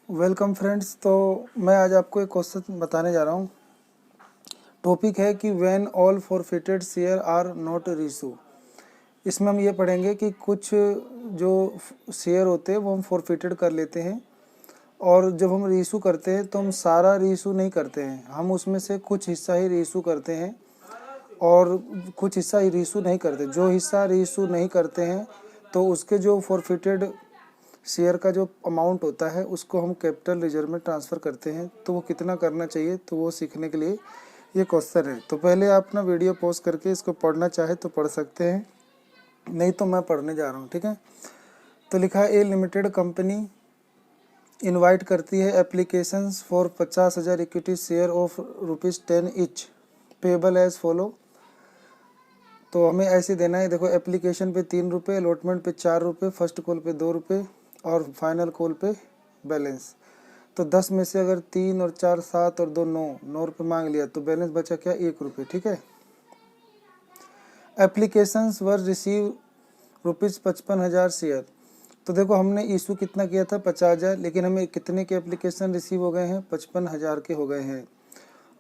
Welcome friends. तो मैं आज आपको एक क्वेश्चन बताने जा रहा हूँ। टॉपिक है कि when all forfeited share are not reissue. इसमें हम ये पढ़ेंगे कि कुछ जो शेयर होते हैं वो हम फॉरफिटेड कर लेते हैं, और जब हम रीइशू करते हैं तो हम सारा रीइशू नहीं करते हैं, हम उसमें से कुछ हिस्सा ही रीइशू करते हैं और कुछ हिस्सा ही रीइशू नहीं करते। जो हिस्सा रीइशू नहीं करते हैं तो उसके जो फॉरफिटेड शेयर का जो अमाउंट होता है उसको हम कैपिटल रिजर्व में ट्रांसफ़र करते हैं। तो वो कितना करना चाहिए, तो वो सीखने के लिए ये क्वेश्चन है। तो पहले आप ना वीडियो पॉज करके इसको पढ़ना चाहे तो पढ़ सकते हैं, नहीं तो मैं पढ़ने जा रहा हूँ, ठीक है। तो लिखा है ए लिमिटेड कंपनी इनवाइट करती है applications for 50,000 equity share of ₹10 each, payable as follow. तो हमें ऐसे देना है, देखो एप्लीकेशन पे 3 रुपये, अलॉटमेंट पे 4 रुपये, फर्स्ट कॉल पे 2 रुपये और फाइनल कॉल पे बैलेंस। तो 10 में से अगर 3 और 4 7 और 2 9 रुपये मांग लिया तो बैलेंस बचा क्या, 1 रुपये, ठीक है। एप्लीकेशंस वर रिसीव ₹55,000 शेयर। तो देखो हमने इशू कितना किया था, 50,000, लेकिन हमें कितने के एप्लीकेशन रिसीव हो गए हैं, 55,000 के हो गए हैं।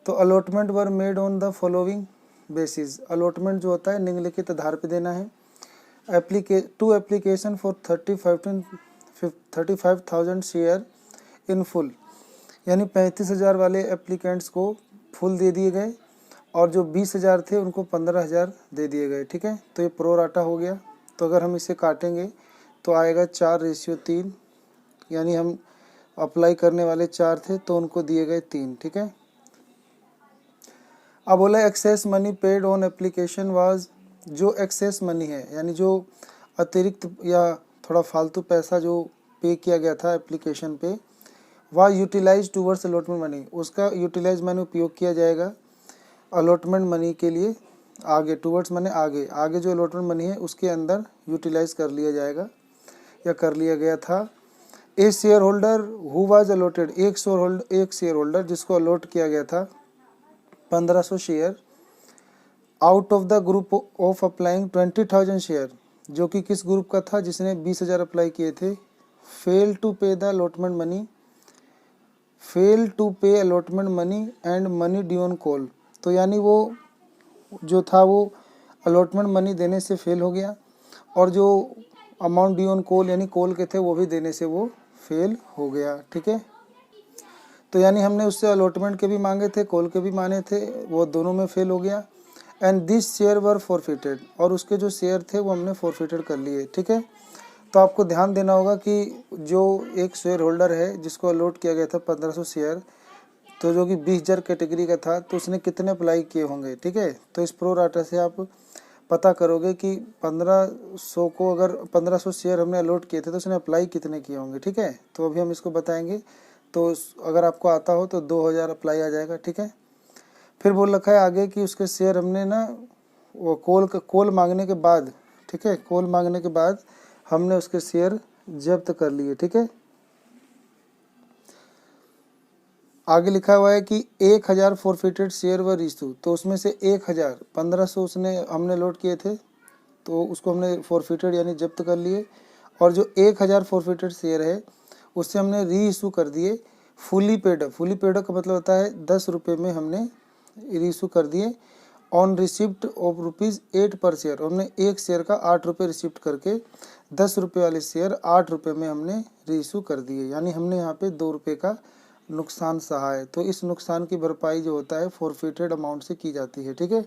तो allotment were made on the following basis. Allotment जो होता है निम्नलिखित आधार पे देना है। To application for 35,000 share in full, यानी 35,000 वाले एप्लीकेंट्स को फुल दे दिए गए और जो 20,000 थे उनको 15,000 दे दिए गए, ठीक है। तो ये प्रो राटा हो गया। तो अगर हम इसे काटेंगे तो आएगा 4:3, यानी हम अप्लाई करने वाले 4 थे तो उनको दिए गए 3, ठीक है। अब बोला excess money paid on application was. जो एक्सेस मनी है यानी जो अतिरिक्त या थोड़ा फालतू पैसा जो पे किया गया था एप्लीकेशन पे, वह यूटिलाइज टूवर्ड्स अलॉटमेंट मनी, उसका यूटिलाइज मैंने उपयोग किया जाएगा अलॉटमेंट मनी के लिए। आगे टूवर्ड्स मैंने आगे आगे जो अलॉटमेंट मनी है उसके अंदर यूटिलाइज कर लिया जाएगा या कर लिया गया था। A share holder who was allotted, एक शेयर होल्डर जिसको अलॉट किया गया था 1500 share out of the group of applying 20,000 share, जो कि किस ग्रुप का था, जिसने 20,000 अप्लाई किए थे। Fail to pay the allotment money, fail to pay allotment money and money due on call. तो यानी वो जो था वो अलॉटमेंट मनी देने से फेल हो गया और जो अमाउंट ड्यू ऑन कॉल यानी कॉल के थे वो भी देने से वो फेल हो गया, ठीक है। तो यानी हमने उससे अलॉटमेंट के भी मांगे थे, कॉल के भी माने थे, वो दोनों में फेल हो गया। And this share were forfeited, और उसके जो शेयर थे वो हमने फॉरफिटेड कर लिए, ठीक है। तो आपको ध्यान देना होगा कि जो एक शेयर होल्डर है जिसको अलॉट किया गया था 1500 शेयर, तो जो कि 20,000 कैटेगरी का था, तो उसने कितने अप्लाई किए होंगे, ठीक है। तो इस प्रो राटा से आप पता करोगे कि 1500 को अगर 1500 शेयर हमने अलॉट किए थे तो उसने अप्लाई कितने किए होंगे, ठीक है। तो अभी हम इसको बताएंगे। तो अगर आपको आता हो तो 2,000 अप्लाई आ जाएगा, ठीक है। फिर बोल रखा है आगे कि उसके शेयर हमने ना वो कॉल मांगने के बाद, ठीक है, कॉल मांगने के बाद हमने उसके शेयर जब्त कर लिए, ठीक है। आगे लिखा हुआ है कि 1,000 फॉरफिटेड शेयर व इशू। तो उसमें से 1,000 1500 उसने हमने लोड किए थे तो उसको हमने फॉरफिटेड यानी जब्त कर लिए, और जो 1,000 फॉरफिटेड शेयर है उससे हमने री इशू कर दिए fully paid up. Fully paid up का मतलब होता है 10 रुपये में हमने री इशू कर दिए। ऑन रिसिप्ट ऑफ ₹8 पर शेयर, हमने एक शेयर का 8 रुपये रिसिप्ट करके 10 रुपये वाले शेयर 8 रुपये में हमने री इशू कर दिए, यानी हमने यहाँ पे 2 रुपये का नुकसान सहा है। तो इस नुकसान की भरपाई जो होता है फॉरफिटेड अमाउंट से की जाती है, ठीक है।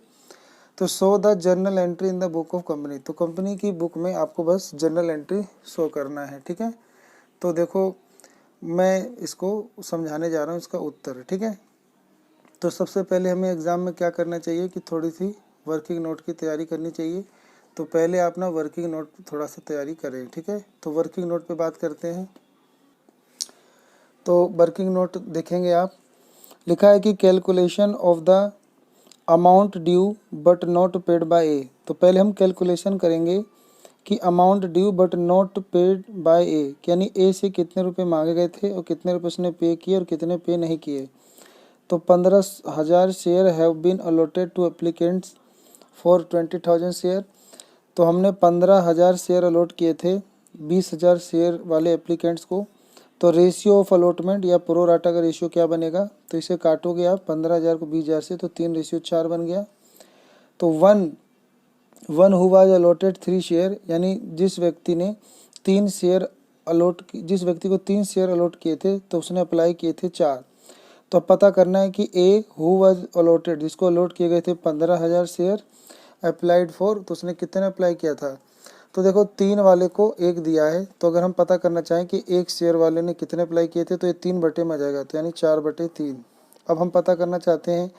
तो show the journal entry in the book of company. तो कंपनी की बुक में आपको बस जर्नल एंट्री शो करना है, ठीक है। तो देखो मैं इसको समझाने जा रहा हूँ इसका उत्तर, ठीक है। तो सबसे पहले हमें एग्ज़ाम में क्या करना चाहिए कि थोड़ी सी वर्किंग नोट की तैयारी करनी चाहिए। तो पहले आप ना वर्किंग नोट थोड़ा सा तैयारी करें, ठीक है। तो वर्किंग नोट पे बात करते हैं। तो वर्किंग नोट देखेंगे आप, लिखा है कि calculation of the amount due but not paid by A. तो पहले हम कैलकुलेशन करेंगे कि amount due but not paid by A, यानी ए से कितने रुपए मांगे गए थे और कितने रुपए उसने पे किए और कितने पे नहीं किए। तो 15,000 share have been allotted to applicants for 20,000 share. तो हमने 15,000 शेयर अलॉट किए थे 20,000 शेयर वाले एप्लीकेंट्स को तो रेशियो ऑफ अलॉटमेंट या प्रो राटा का रेशियो क्या बनेगा, तो इसे काटोगे आप 15,000 को 20,000 से, तो 3:4 बन गया। तो one who was allotted 3 share, यानी जिस व्यक्ति ने 3 शेयर जिस व्यक्ति को 3 शेयर अलॉट किए थे तो उसने अप्लाई किए थे 4। तो अब पता करना है कि ए हु वाज अलॉटेड, जिसको अलॉट किए गए थे 15,000 शेयर, अप्लाइड फॉर, तो उसने कितने अप्लाई किया था। तो देखो 3 वाले को 1 दिया है, तो अगर हम पता करना चाहें कि 1 शेयर वाले ने कितने अप्लाई किए थे, तो ये 3 बटे में आ जाएगा, तो यानी 4/3। अब हम पता करना चाहते हैं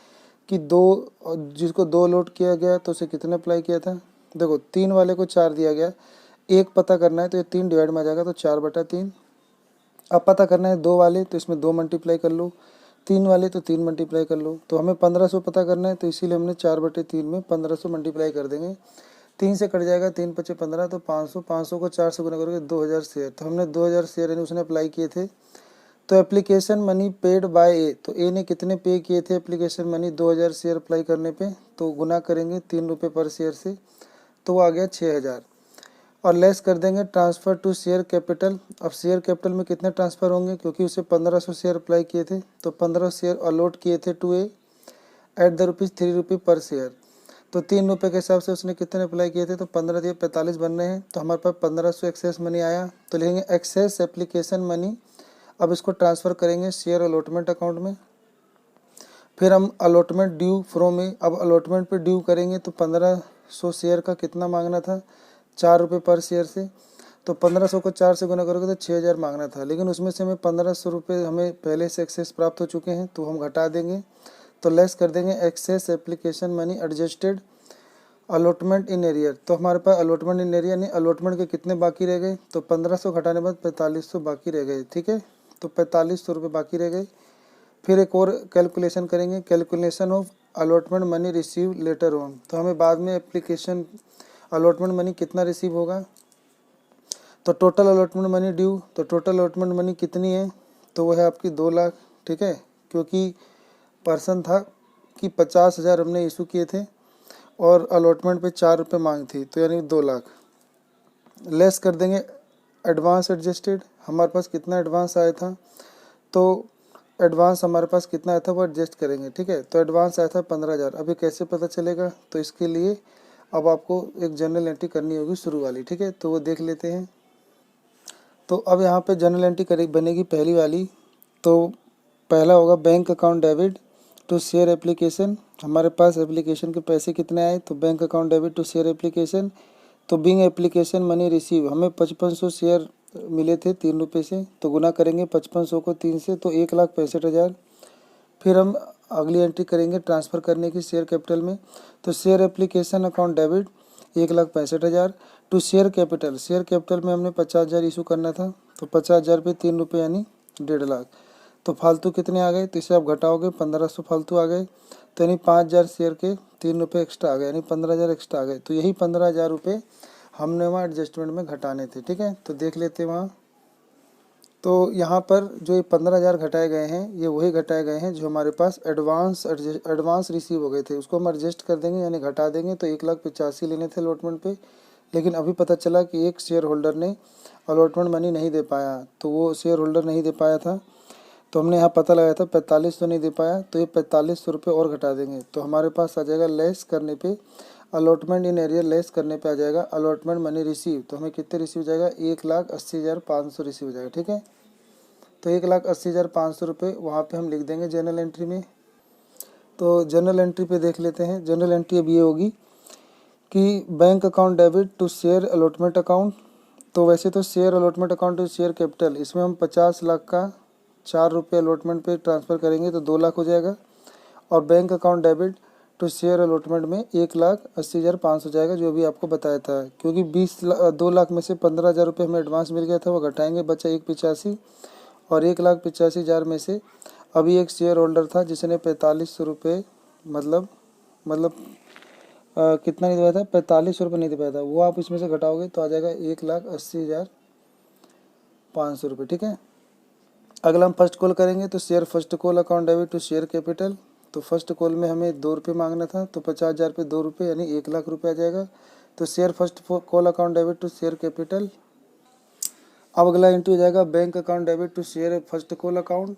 कि जिसको 2 अलॉट किया गया तो उसे कितने अप्लाई किया था। देखो 3 वाले को 4 दिया गया, 1 पता करना है तो ये 3 डिवाइड में आ जाएगा, तो 4/3। अब पता करना है 2 वाले, तो इसमें 2 मल्टीप्लाई कर लो, 3 वाले तो 3 मल्टीप्लाई कर लो। तो हमें 1500 पता करना है, तो इसीलिए हमने 4/3 में 1500 मल्टीप्लाई कर देंगे। 3 से कट जाएगा, 3 पचे 15, तो 500, 500 को 4 से गुना करोगे 2000 शेयर। तो हमने 2000 शेयर यानी उसने अप्लाई किए थे। तो application money paid by A, तो ए ने कितने पे किए थे एप्लीकेशन मनी 2000 शेयर अप्लाई करने पे, तो गुना करेंगे 3 रुपये पर शेयर से, तो वो आ गया 6000। और लेस कर देंगे ट्रांसफ़र टू शेयर कैपिटल। अब शेयर कैपिटल में कितने ट्रांसफ़र होंगे, क्योंकि उसे 1500 शेयर अप्लाई किए थे, तो 15 शेयर अलॉट किए थे टू ए एट द ₹3 पर शेयर। तो 3 रुपये के हिसाब से उसने कितने अप्लाई किए थे, तो 15 दिए 45 बन रहे हैं। तो हमारे पास 1500 एक्सेस मनी आया, तो लिखेंगे एक्सेस एप्लीकेशन मनी। अब इसको ट्रांसफ़र करेंगे शेयर अलॉटमेंट अकाउंट में। फिर हम अलॉटमेंट ड्यू फ्रॉम ए, अब अलॉटमेंट पे ड्यू करेंगे, तो 1500 शेयर का कितना मांगना था, 4 रुपये पर शेयर से। तो 1500 को 4 से गुना करोगे तो 6000 मांगना था, लेकिन उसमें से हमें 1500 रुपये हमें पहले से एक्सेस प्राप्त हो चुके हैं, तो हम घटा देंगे, तो लेस कर देंगे excess application money adjusted allotment in arrear. तो हमारे पास अलॉटमेंट इन एरियर नहीं, अलॉटमेंट के कितने बाकी रह गए, तो 1500 घटाने बाद 4500 बाकी रह गए, ठीक है। तो 4500 रुपये बाकी रह गए। फिर एक और कैलकुलेशन करेंगे, calculation of allotment money receive later on. तो हमें बाद में एप्लीकेशन अलॉटमेंट मनी कितना रिसीव होगा, तो टोटल अलॉटमेंट मनी ड्यू, तो टोटल अलॉटमेंट मनी कितनी है, तो वो है आपकी 2 लाख, ठीक है। क्योंकि पर्सन था कि 50,000 हमने इशू किए थे और अलॉटमेंट पे 4 रुपये मांग थी, तो यानी 2 लाख। लेस कर देंगे एडवांस एडजस्टेड, हमारे पास कितना एडवांस आया था, तो एडवांस हमारे पास कितना आया था वो एडजस्ट करेंगे, ठीक है। तो एडवांस आया था 15,000। अभी कैसे पता चलेगा, तो इसके लिए अब आपको एक जर्नल एंट्री करनी होगी शुरू वाली, ठीक है, तो वो देख लेते हैं। तो अब यहाँ पे जर्नल एंट्री बनेगी पहली वाली। तो पहला होगा bank account debit to share application. हमारे पास एप्लीकेशन के पैसे कितने आए, तो bank account debit to share application. तो बिंग एप्लीकेशन मनी रिसीव, हमें 5500 शेयर मिले थे 3 रुपये से, तो गुना करेंगे 5500 को 3 से, तो 1,65,000। फिर हम अगली एंट्री करेंगे ट्रांसफ़र करने की शेयर कैपिटल में। तो share application account debit 1,65,000 to share capital में हमने 50,000 इशू करना था, तो 50,000 पे 3 रुपये यानी 1.5 लाख। तो फालतू कितने आ गए, तो इसे आप घटाओगे 1500 फालतू आ गए, तो यानी 5,000 शेयर के 3 रुपये एक्स्ट्रा आ गए, यानी 15,000 एक्स्ट्रा आ गए। तो यही 15,000 रुपये हमने वहाँ एडजस्टमेंट में घटाने थे, ठीक है। तो देख लेते हैं वहाँ। तो यहाँ पर जो ये 15,000 घटाए गए हैं, ये वही घटाए गए हैं जो हमारे पास एडवांस रिसीव हो गए थे, उसको हम एडजस्ट कर देंगे यानी घटा देंगे। तो 1,85,000 लेने थे अलॉटमेंट पे, लेकिन अभी पता चला कि एक शेयर होल्डर ने अलॉटमेंट मनी नहीं दे पाया, तो वो शेयर होल्डर नहीं दे पाया था, तो हमने यहाँ पता लगाया था 4500 नहीं दे पाया, तो ये 4500 रुपये और घटा देंगे, तो हमारे पास आ जाएगा लेस करने पे अलॉटमेंट इन एरियर, लेस करने पे आ जाएगा अलॉटमेंट मनी रिसीव। तो हमें कितने रिसीव जाएगा, 1,80,500 रिसीव हो जाएगा, ठीक है। तो 1,80,500 रुपये वहाँ पे हम लिख देंगे जर्नल एंट्री में। तो जर्नल एंट्री पे देख लेते हैं। जर्नल एंट्री अब ये होगी कि bank account debit to share allotment account. तो वैसे तो share allotment account to share capital, इसमें हम 50 लाख का 4 रुपये अलॉटमेंट पे ट्रांसफ़र करेंगे तो 2 लाख हो जाएगा। और bank account debit to share allotment में 1,80,500 जाएगा, जो भी आपको बताया था। क्योंकि 2 लाख में से 15,000 रुपये हमें एडवांस मिल गया था, वो घटाएंगे, बचा 1,85,000। और 1,85,000 में से अभी एक शेयर होल्डर था जिसने 4500 रुपये मतलब कितना नहीं दिया था, 4500 रुपये नहीं दिया था, वो आप इसमें से घटाओगे तो आ जाएगा 1,80,500 रुपये, ठीक है। अगला हम फर्स्ट कॉल करेंगे, तो share first call account debit to share capital. तो फर्स्ट कॉल में हमें 2 रुपये मांगना था, तो 50,000 पे 2 रुपये यानी 1,00,000 रुपये आ जाएगा। तो share first call account debit to share capital. अब अगला एंट्री हो जाएगा bank account debit to share first call account.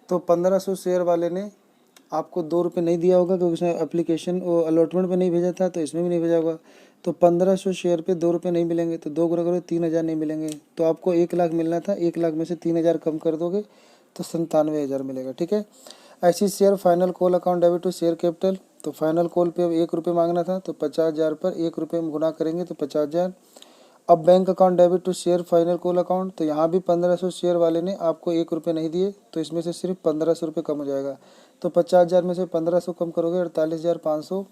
तो 1500 शेयर वाले ने आपको 2 रुपये नहीं दिया होगा क्योंकि उसने एप्लीकेशन वो अलॉटमेंट पे नहीं भेजा था, तो इसमें भी नहीं भेजा होगा। तो 1500 शेयर पे 2 रुपये नहीं मिलेंगे, तो 2 गुना करो 3000 नहीं मिलेंगे। तो आपको 1 लाख मिलना था, 1 लाख में से 3000 कम कर दोगे तो 97,000 मिलेगा। ठीक है। ऐसी share final call account debit to share capital. तो फाइनल कॉल पे अब 1 रुपये मांगना था, तो 50,000 पर 1 रुपये में गुना करेंगे तो 50,000। अब bank account debit to share final call account. तो यहाँ भी 1500 शेयर वाले ने आपको 1 रुपये नहीं दिए, तो इसमें से सिर्फ 1500 रुपये कम हो जाएगा। तो 50,000 में से 1500 कम करोगे 48,500।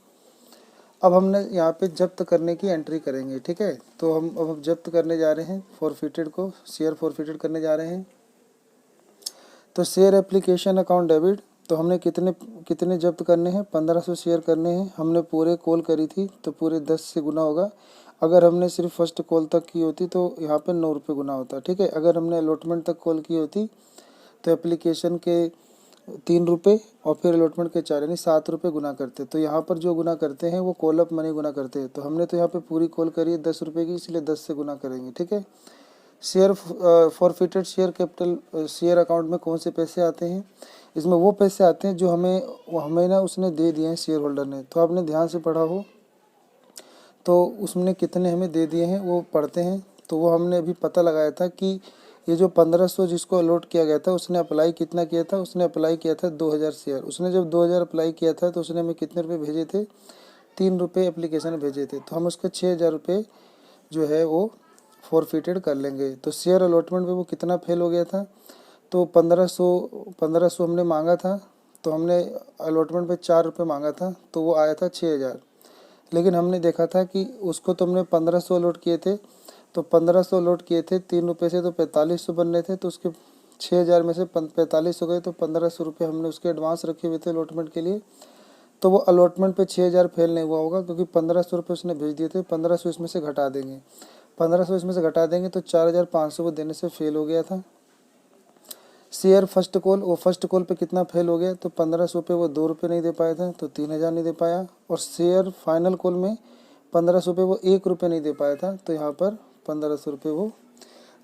अब हमने यहाँ पे जब्त करने की एंट्री करेंगे। ठीक है। तो हम जब्त करने जा रहे हैं फॉरफिटेड को, शेयर फॉरफिटेड करने जा रहे हैं। तो शेयर एप्लीकेशन अकाउंट डेबिट। तो हमने कितने जब्त करने हैं, 1500 शेयर करने हैं। हमने पूरे कॉल करी थी तो पूरे 10 से गुना होगा। अगर हमने सिर्फ फर्स्ट कॉल तक की होती तो यहाँ पे 9 रुपये गुना होता। ठीक है। अगर हमने अलॉटमेंट तक कॉल की होती तो एप्लीकेशन के 3 रुपये और फिर अलॉटमेंट के 4, यानी 7 रुपये गुना करते। तो यहाँ पर जो गुना करते हैं वो कॉल अप मनी गुना करते हैं। तो हमने तो यहाँ पे पूरी कॉल करी है 10 रुपये की, इसलिए 10 से गुना करेंगे। ठीक है। Share forfeited share capital share account में कौन से पैसे आते हैं, इसमें वो पैसे आते हैं जो हमें ना उसने दे दिए हैं शेयर होल्डर ने। तो आपने ध्यान से पढ़ा हो तो उसने कितने हमें दे दिए हैं वो पढ़ते हैं। तो वो हमने अभी पता लगाया था कि ये जो 1500 जिसको अलॉट किया गया था उसने अप्लाई कितना किया था, उसने अप्लाई किया था 2000 शेयर। उसने जब 2000 अप्लाई किया था तो उसने हमें कितने रुपये भेजे थे, 3 रुपये एप्लीकेशन भेजे थे। तो हम उसके 6000 रुपये जो है वो फॉरफिटेड कर लेंगे। तो शेयर अलॉटमेंट पे वो कितना फेल हो गया था, तो 1500 हमने मांगा था, तो हमने अलॉटमेंट पे 4 रुपये मांगा था, तो वो आया था 6000। लेकिन हमने देखा था कि उसको तो हमने 1500 अलॉट किए थे, तो 1500 अलॉट किए थे 3 रुपये से, तो 4500 बन रहे थे। तो उसके 6000 में से 45 हो गए, तो 1500 रुपये हमने उसके एडवांस रखे हुए थे अलॉटमेंट के लिए। तो वो अलॉटमेंट पे 6000 फेल नहीं हुआ होगा क्योंकि 1500 रुपये उसने भेज दिए थे। 1500 इसमें से घटा देंगे, 1500 इसमें से घटा देंगे तो 4500 वो देने से फेल हो गया था। शेयर फर्स्ट कॉल, वो फर्स्ट कॉल पे कितना फेल हो गया, तो 1500 पे वो 2 रुपये नहीं दे पाया था, तो 3000 नहीं दे पाया। और शेयर फाइनल कॉल में 1500 पे वो 1 रुपये नहीं दे पाया था, तो यहाँ पर 1500 रुपये वो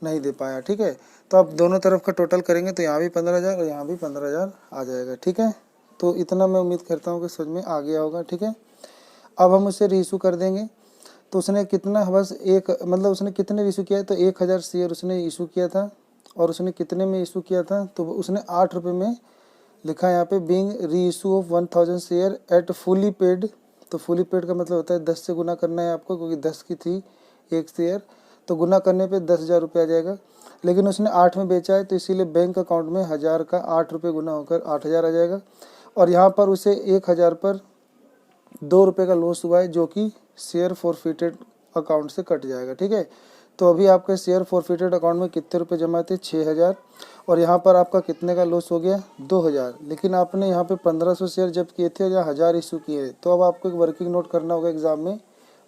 नहीं दे पाया। ठीक है। तो अब दोनों तरफ का टोटल करेंगे तो यहाँ भी 15,000 और यहाँ भी 15,000 आ जाएगा। ठीक है। तो इतना मैं उम्मीद करता हूँ कि समझ में आ गया होगा। ठीक है। अब हम उसे रीइशू कर देंगे। तो उसने कितना, बस एक, मतलब उसने कितने इशू किया है, तो 1000 शेयर उसने इशू किया था। और उसने कितने में इशू किया था, तो उसने 8 रुपये में लिखा है यहाँ पे, बीइंग री issue of 1000 share eight fully paid. तो फुली पेड का मतलब होता है 10 से गुना करना है आपको, क्योंकि 10 की थी एक शेयर, तो गुना करने पे 10,000 रुपये आ जाएगा। लेकिन उसने 8 में बेचा है, तो इसीलिए बैंक अकाउंट में 1000 का 8 रुपये गुना होकर 8000 आ जाएगा। और यहाँ पर उसे 1000 पर 2 रुपये का लॉस हुआ है, जो कि शेयर फॉरफिटेड अकाउंट से कट जाएगा। ठीक है। तो अभी आपके शेयर फॉरफिटेड अकाउंट में कितने रुपए जमा थे, 6000। और यहाँ पर आपका कितने का लॉस हो गया, 2000। लेकिन आपने यहाँ पे 1500 शेयर जब्त किए थे और यहाँ 1000 इशू किए। तो अब आपको एक वर्किंग नोट करना होगा एग्जाम में,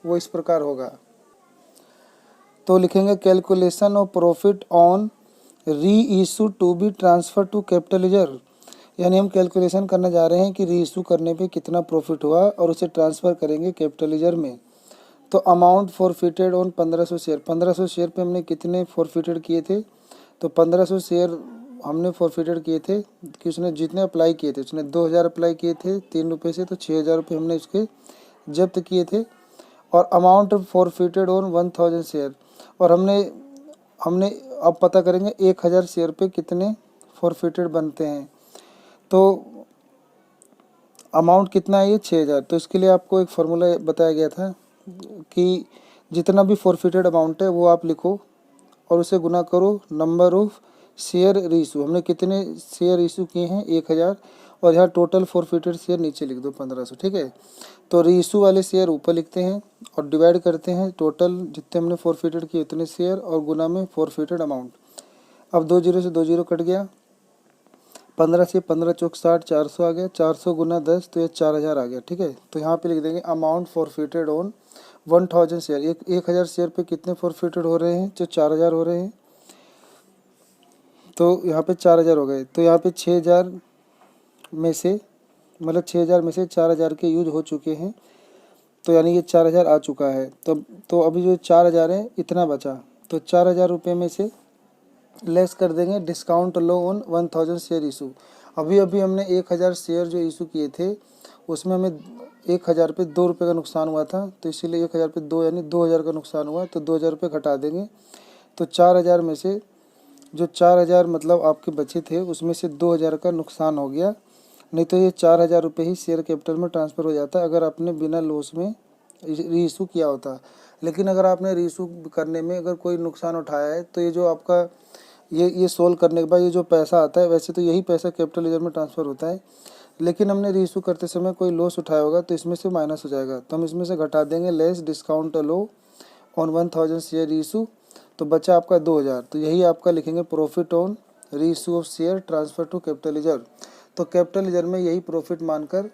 वो इस प्रकार होगा। तो लिखेंगे calculation of profit on reissue to be transfer to capital reserve. यानी हम कैलकुलेशन करने जा रहे हैं कि री इशू करने पे कितना प्रॉफिट हुआ और उसे ट्रांसफ़र करेंगे कैपिटल रिजर्व में। तो amount forfeited on 1500 share, 1500 share पे हमने कितने फॉरफिटेड किए थे, तो 1500 शेयर हमने फॉरफिटेड किए थे कि उसने जितने अप्लाई किए थे, उसने 2000 अप्लाई किए थे 3 रुपये से, तो 6000 रुपये हमने उसके जब्त किए थे। और अमाउंट फॉरफिटेड ऑन 1000 शेयर, और हमने अब पता करेंगे 1000 शेयर पे कितने फॉरफिटेड बनते हैं। तो अमाउंट कितना है, ये 6000। तो इसके लिए आपको एक फार्मूला बताया गया था कि जितना भी फॉरफिटेड अमाउंट है वो आप लिखो और उसे गुना करो नंबर ऑफ शेयर रीइशू। हमने कितने शेयर इशू किए हैं, 1000। और यहाँ टोटल फॉरफिटेड शेयर नीचे लिख दो 1500। ठीक है। तो रीइशू वाले शेयर ऊपर लिखते हैं और डिवाइड करते हैं टोटल जितने हमने फॉरफिटेड किए उतने शेयर और गुना में फॉरफिटेड अमाउंट। अब 2 जीरो से 2 जीरो कट गया, 15 से 15 चौक 60, 400 आ गया, 400 गुना 10 तो ये 4000 आ गया। ठीक है। तो यहाँ पे लिख देंगे amount forfeited on 1000 share. 1000 share पे कितने फॉरफिटेड हो रहे हैं, जो 4000 हो रहे हैं। तो यहाँ पे 4000 हो गए। तो यहाँ पे 6000 में से, मतलब 6000 में से 4000 के यूज हो चुके हैं, तो यानी ये 4000 आ चुका है। तो अभी जो 4000 है इतना बचा, तो 4000 रुपये में से लेस कर देंगे discount loss on 1000 share issue. अभी अभी हमने 1000 शेयर जो इशू किए थे उसमें हमें 1000 पे 2 रुपये का नुकसान हुआ था, तो इसीलिए 1000 पे 2 यानी 2000 का नुकसान हुआ, तो 2000 रुपये घटा देंगे। तो 4000 में से जो 4000 मतलब आपके बचे थे उसमें से 2000 का नुकसान हो गया, नहीं तो ये 4000 रुपये ही शेयर कैपिटल में ट्रांसफ़र हो जाता अगर आपने बिना लॉस में री इशू किया होता। लेकिन अगर आपने री इशू करने में अगर कोई नुकसान उठाया है तो ये जो आपका ये सोल्व करने के बाद ये जो पैसा आता है, वैसे तो यही पैसा कैपिटल लेजर में ट्रांसफ़र होता है, लेकिन हमने री इशू करते समय कोई लॉस उठाया होगा तो इसमें से माइनस हो जाएगा, तो हम इसमें से घटा देंगे less discount loss on 1000 share reissue, तो बचा आपका 2000। तो यही आपका लिखेंगे profit on reissue of share transfer to capital ledger. तो कैपिटल लेजर में यही प्रॉफिट मानकर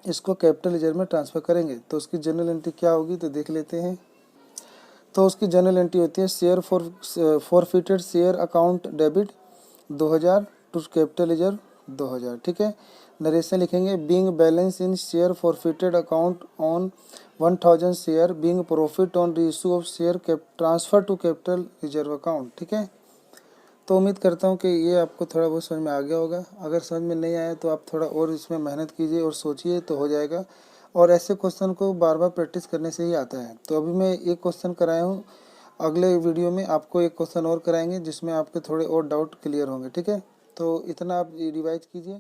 इसको कैपिटल लेजर में ट्रांसफ़र करेंगे। तो उसकी जनरल एंट्री क्या होगी तो देख लेते हैं। तो उसकी जनरल एंट्री होती है share forfeited share account debit 2000 to capital ledger 2000, ठीक है। नरेशन लिखेंगे being balance in share forfeited account on 1000 share being profit on reissue of share transfer to capital reserve account, ठीक है। तो उम्मीद करता हूँ कि ये आपको थोड़ा बहुत समझ में आ गया होगा। अगर समझ में नहीं आया तो आप थोड़ा और इसमें मेहनत कीजिए और सोचिए तो हो जाएगा, और ऐसे क्वेश्चन को बार बार प्रैक्टिस करने से ही आता है। तो अभी मैं एक क्वेश्चन कराया हूँ, अगले वीडियो में आपको एक क्वेश्चन और कराएंगे जिसमें आपके थोड़े और डाउट क्लियर होंगे, ठीक है। तो इतना आप रिवाइज कीजिए।